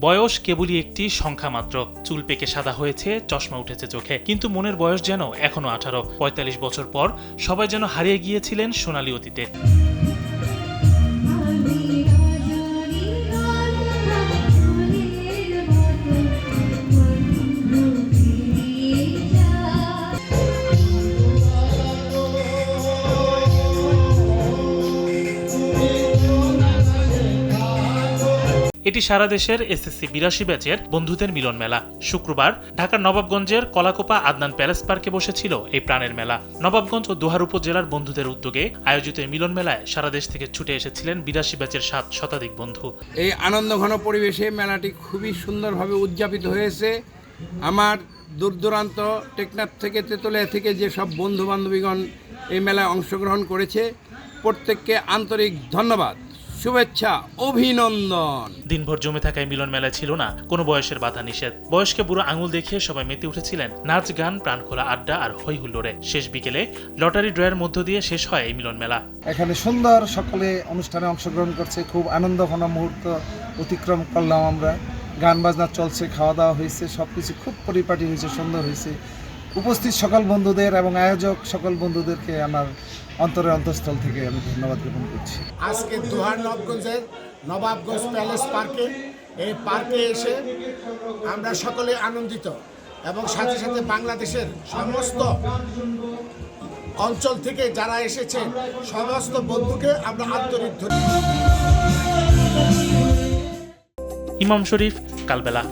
বয়স কেবলই একটি সংখ্যা মাত্র। চুল পেকে সাদা হয়েছে, চশমা উঠেছে চোখে, কিন্তু মনের বয়স যেন এখনো 18। ৪৫ বছর পর সবাই যেন হারিয়ে গিয়েছিলেন সোনালী অতীতে। এটি সারা দেশের এসএসসি ৮২ ব্যাচের বন্ধুদের মিলন মেলা। শুক্রবার ঢাকার নবাবগঞ্জের কলাকোপা আদনান প্যালেস পার্কে বসেছিল এই প্রাণের মেলা। নবাবগঞ্জ ও দোহার উপজেলার বন্ধুদের উদ্যোগে আয়োজিত এই মিলন মেলায় সারা দেশ থেকে ছুটে এসেছিলেন ৮২ ব্যাচের ৭ শতাধিক বন্ধু। এই আনন্দঘন পরিবেশে মেলাটি খুবই সুন্দরভাবে উদযাপিত হয়েছে। আমার দূর দূরান্ত টেকনাফ থেকে তেতুলিয়া থেকে যেসব বন্ধু বান্ধবীগণ এই মেলায় অংশগ্রহণ করেছে, প্রত্যেককে আন্তরিক ধন্যবাদ, শুভেচ্ছা, অভিনন্দন। দিনভর জমে থাকা এই মিলন মেলায় ছিল না কোনো বয়সের বাধা নিষেধ। বয়সকে বুড়ো আঙুল দেখিয়ে সবাই মেতে উঠেছিলেন নাচ, গান, প্রাণখোলা আড্ডা আর হই হুল্লোড়ে। শেষ বিকেলে লটারি ড্রয়ের মধ্য দিয়ে শেষ হয় এই মিলন মেলা। এখানে সুন্দর সকলে অনুষ্ঠানে অংশগ্রহণ করছে, খুব আনন্দঘন মুহূর্ত অতিক্রম করলাম আমরা। গান বাজনা চলছে, খাওয়া দাওয়া হয়েছে, সবকিছু খুব পরিপাটি হয়েছে, সুন্দর হয়েছে। উপস্থিত সকল বন্ধুদের এবং আয়োজক সকল বন্ধুদেরকে আমার অন্তরের অন্তঃস্থল থেকে আমি ধন্যবাদ জ্ঞাপন করছি। আজকে দোহার নবাবগঞ্জের নবাবগঞ্জ প্যালেস পার্কে, এই পার্কে এসে আমরা সকলে আনন্দিত এবং সাথে সাথে বাংলাদেশের সমস্ত অঞ্চল থেকে যারা এসেছে সমস্ত বন্ধুকে আমরা আন্তরিক ধন্যবাদ। ইমাম শরীফ, কালবেলা।